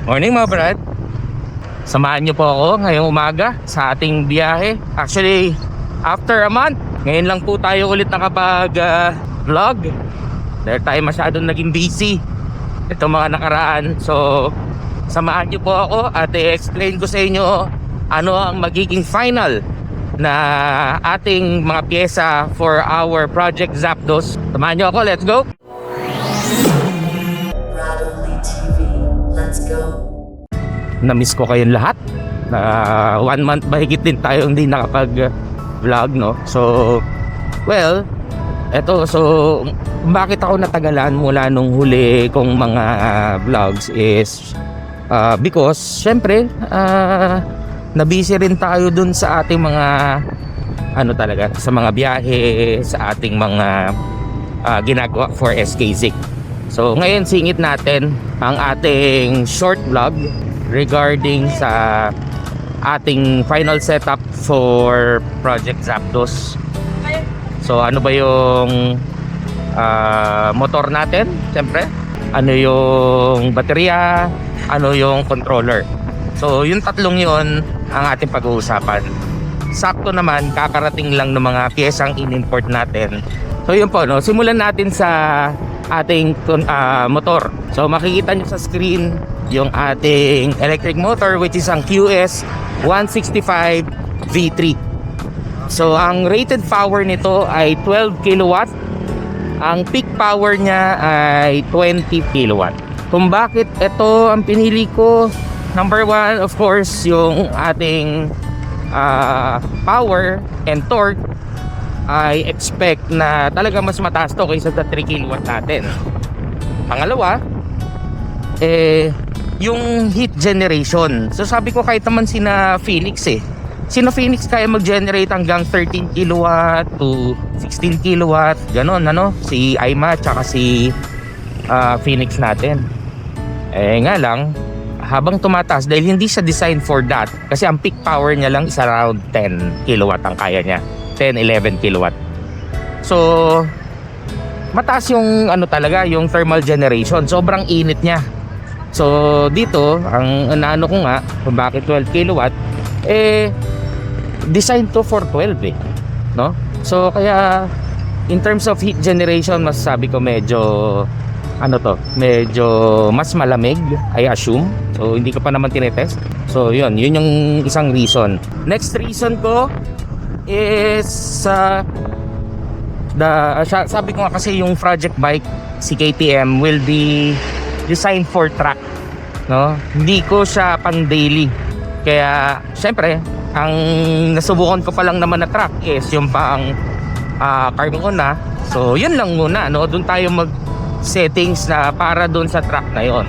Morning mga brad. Samahan niyo po ako ngayong umaga sa ating biyahe. Actually, after a month, ngayon lang po tayo ulit nakapag-vlog. Dahil tayo masyadong naging busy itong mga nakaraan. So, samahan niyo po ako at i-explain ko sa inyo ano ang magiging final na ating mga pyesa for our Project Zapdos. Samahan niyo ako, let's go! Let's go. Na-miss ko kayong lahat. 1 month mahigit din tayo hindi nakapag-vlog, no? So, well, eto, so bakit ako natagalan mula nung huli kong mga vlogs is because, syempre, na-busy rin tayo dun sa ating mga ano talaga, sa mga biyahe, sa ating mga ginagawa for SK Zik. So ngayon singit natin ang ating short vlog regarding sa ating final setup for Project Zapdos. So ano ba yung motor natin? Siyempre, ano yung baterya, ano yung controller. So yung tatlong yon ang ating pag-uusapan. Sakto naman, kakarating lang ng mga piyesang in-import natin. So yun po, no? Simulan natin sa ating motor. So makikita nyo sa screen yung ating electric motor, which is ang QS 165 V3. So ang rated power nito ay 12 kilowatt. Ang peak power niya ay 20 kilowatt. Kung bakit ito ang pinili ko, number one, of course, yung ating power and torque, I expect na talaga mas mataas to kaysa sa 3 kilowatt natin. Pangalawa, yung heat generation. So sabi ko kahit naman sina Phoenix Sina Phoenix kaya mag-generate hanggang 13 kilowatt to 16 kilowatt. Ganon, ano? Si Aima tsaka si Phoenix natin. Nga lang, habang tumataas, dahil hindi siya designed for that, kasi ang peak power niya lang is around 10 kilowatt ang kaya niya. 10-11 kilowatt. So mataas yung ano talaga, yung thermal generation. Sobrang init niya. So dito, ang ano ko nga, kung bakit 12 kilowatt, designed to for 12 no? So kaya in terms of heat generation, masasabi ko medyo medyo mas malamig, I assume. So hindi ko pa naman tinetest. So yun yung isang reason. Next reason ko is sabi ko nga kasi yung project bike si KTM will be designed for track, no? Hindi ko siya pang daily. Kaya syempre ang nasubukan ko pa lang naman na track is yung pang Carmona. So yun lang muna, no? Doon tayo mag settings na para doon sa track na yon.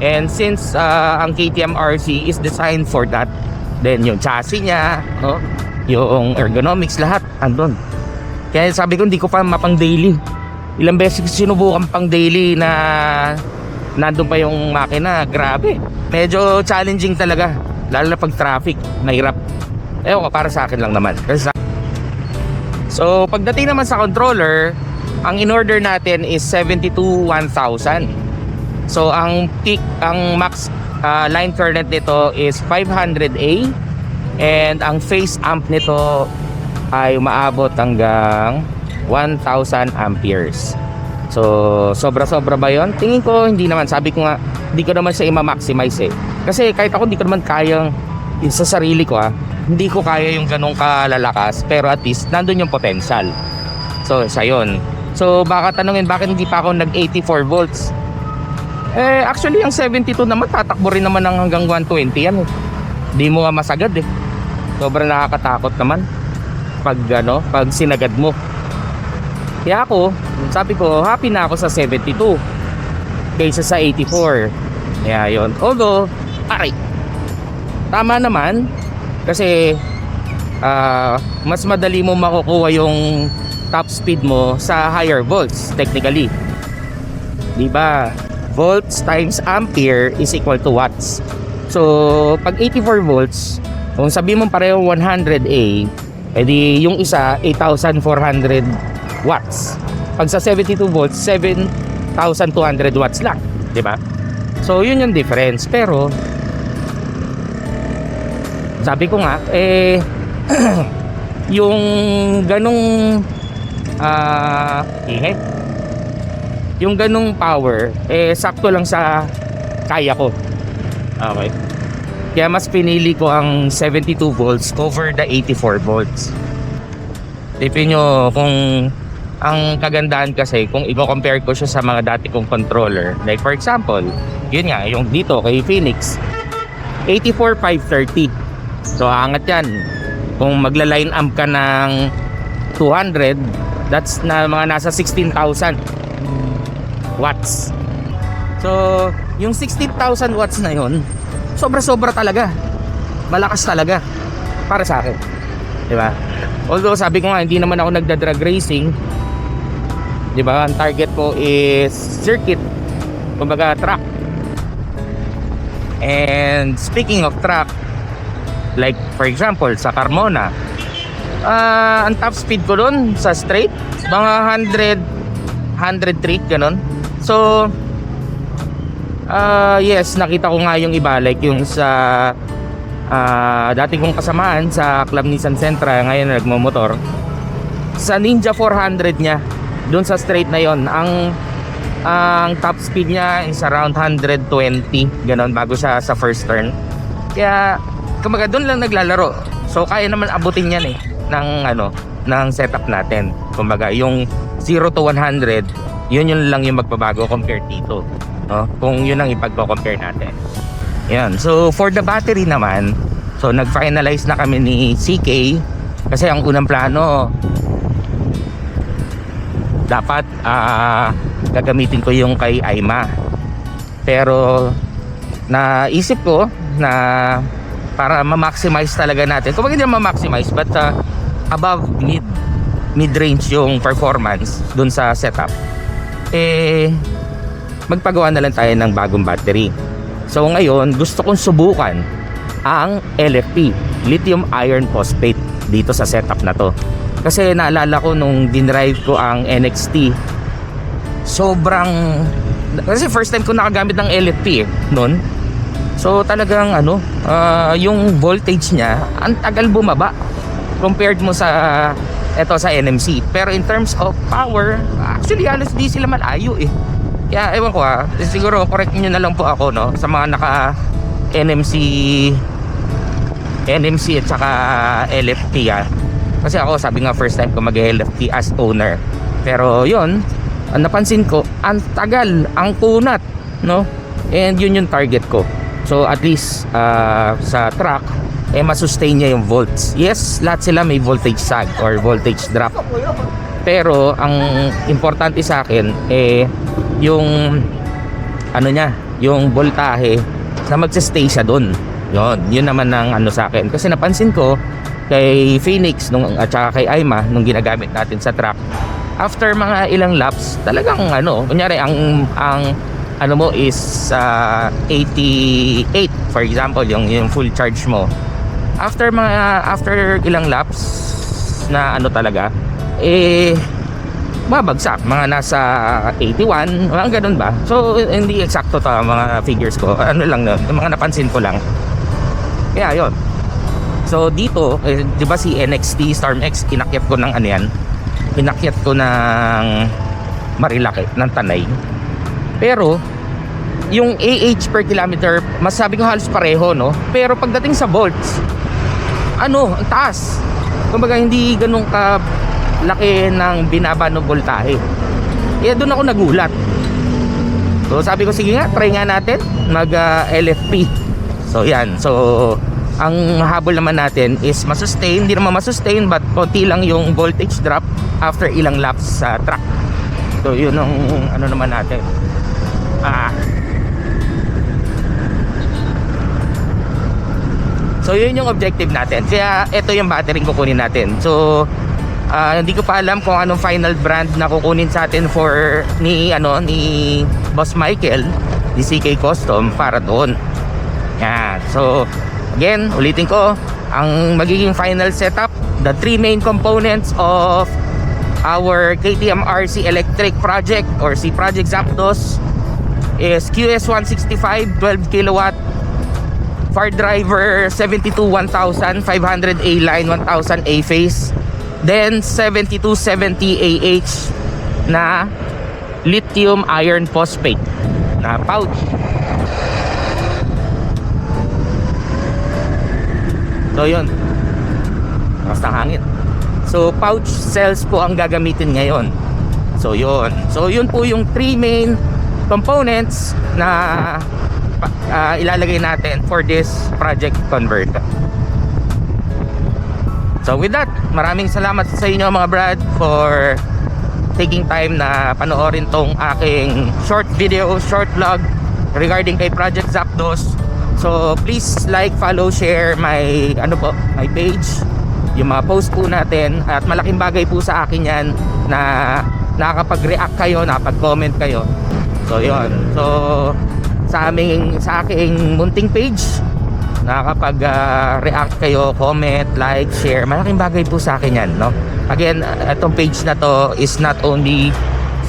And since ang KTM RC is designed for that, then yung chassis niya, no? Yung ergonomics, lahat andun. Kaya sabi ko hindi ko pa mapang daily. Ilang beses sinubukan pang daily na nandun pa yung makina. Grabe, medyo challenging talaga, lalo na pag traffic, mahirap. Ewan ko, para sa akin lang naman. So pagdating naman sa controller, ang in-order natin is 72-1000. So ang peak, ang max line current nito is 500A. And ang phase amp nito ay umaabot hanggang 1000 amperes. So sobra-sobra ba yon? Tingin ko hindi naman. Sabi ko nga, hindi ko naman siya i-maximize kasi kahit ako hindi ko naman kayang sa sarili ko hindi ko kaya yung ganong kalalakas. Pero at least nandun yung potential. So sa yun. So baka tanungin bakit hindi pa ako nag 84 volts. Actually ang 72 naman tatakbo rin naman ng hanggang 120 yan. Di mo nga masagad Sobrang nakakatakot naman pag sinagad mo. Kaya ako, sabi ko, happy na ako sa 72 kaysa sa 84. Kaya yun. Although, tama naman kasi mas madali mo makukuha yung top speed mo sa higher volts technically. Diba? Volts times ampere is equal to watts. So, pag 84 volts, kung sabi mo pareho 100A, edi yung isa 8,400 watts. Pag sa 72 volts, 7,200 watts lang, di ba? So yun yung difference. Pero sabi ko nga yung ganong ingay, yung ganong power sakto lang sa kaya ko. Okay, kaya mas pinili ko ang 72 volts over the 84 volts. Tipin nyo kung ang kagandahan kasi kung i-compare ko siya sa mga dati kong controller, like for example yun nga yung dito kay Phoenix 84,530. So angat yan. Kung magla-line amp ka ng 200, that's na mga nasa 16,000 watts. So yung 16,000 watts na yun, sobra-sobra talaga. Malakas talaga para sa akin, di ba? Although sabi ko nga hindi naman ako nagda-drag racing, di ba? Ang target ko is circuit, kumbaga track. And speaking of track, like for example sa Carmona, ang top speed ko doon sa straight mga 103 ganon. So yes, nakita ko nga yung iba, like yung sa dati kong kasamaan sa Club Nissan Sentra, ngayon nagmomotor, sa Ninja 400 niya doon sa straight na yon, ang top speed niya is around 120 ganon bago siya sa first turn. Kaya kumbaga doon lang naglalaro. So kaya naman abutin yan ng setup natin. Kumbaga yung 0 to 100, yun lang yung magbabago compared dito, no? Kung yun ang ipagko-compare natin. Yan. So for the battery naman, so nag-finalize na kami ni CK kasi ang unang plano dapat gagamitin ko yung kay Aima. Pero naisip ko na para ma-maximize talaga natin, kung hindi ma-maximize but above mid-range yung performance dun sa setup, magpagawa na lang tayo ng bagong battery. So ngayon gusto kong subukan ang LFP, lithium iron phosphate, dito sa setup na to. Kasi naalala ko nung dinrive ko ang NXT, kasi first time ko nakagamit ng LFP noon. So talagang yung voltage niya ang tagal bumaba compared mo sa NMC. Pero in terms of power, actually halos di sila malayo Kaya ewan ko siguro correct niyo na lang po ako, no, sa mga naka NMC at saka LFP Kasi ako sabi nga first time ko mag-LFP as owner. Pero yun, napansin ko ang tagal, ang kunat, no? And yun yung target ko. So at least sa truck masustain niya yung volts. Yes, lahat sila may voltage sag or voltage drop. Pero ang importante sa akin yung yung voltahe na magse-stay siya doon. Yun naman ang sa akin. Kasi napansin ko kay Phoenix at saka kay Aima nung ginagamit natin sa truck, after mga ilang laps, talagang kunyari ang mo is 88 for example, yung full charge mo, after ilang laps na talaga babagsak mga nasa 81, mga ganun ba. So hindi eksakto mga figures ko, lang yun, mga napansin ko lang. Kaya yun, so dito di ba si NXT Storm X, inakyat ko ng pinakyat ko ng Marilaki, ng Tanay. Pero yung AH per kilometer, masabi ko halos pareho, no? Pero pagdating sa volts, ang taas. Kumbaga hindi ganun ka laki ng binaba ng voltahe. Kaya doon ako nagulat. So sabi ko sige nga, try nga natin mag LFP. So yan. So ang habol naman natin is masustain, hindi naman masustain but konti lang yung voltage drop after ilang laps sa track. So yun ang naman natin. So yun yung objective natin. Kaya ito yung battery kukunin natin. So hindi ko pa alam kung anong final brand na kukunin sa atin for ni Boss Michael, ni CK Custom, para doon. Yan. So again, ulitin ko, ang magiging final setup, the three main components of our KTM RC Electric project or si Project Zapdos is QS165 12 kilowatt, Far Driver 72 1000, 500 A line, 1000 A phase, then 7270 AH na lithium iron phosphate na pouch. So yun, lakas ng hangin. So pouch cells po ang gagamitin ngayon. So yun po yung 3 main components na ilalagay natin for this project converter. So with that, maraming salamat sa inyo mga brad for taking time na panoorin tong aking short video, short vlog regarding kay Project Zapdos. So please like, follow, share my my page, yung mga post po natin, at malaking bagay po sa akin yan na nakakapag-react kayo, nakapag-comment kayo. So yun. So sa aking munting page, nakakapag-react kayo, comment, like, share. Malaking bagay po sa akin yan, no? Again, itong page na to is not only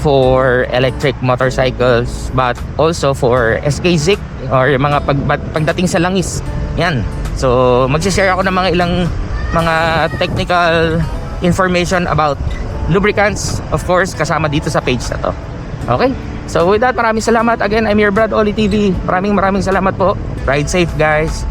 for electric motorcycles but also for SK-Zik or yung mga pagdating sa langis. Yan. So mag-share ako ng mga ilang mga technical information about lubricants, of course, kasama dito sa page na to. Okay? So with that, maraming salamat. Again, I'm your Brad Oli TV. Maraming salamat po. Ride safe, guys.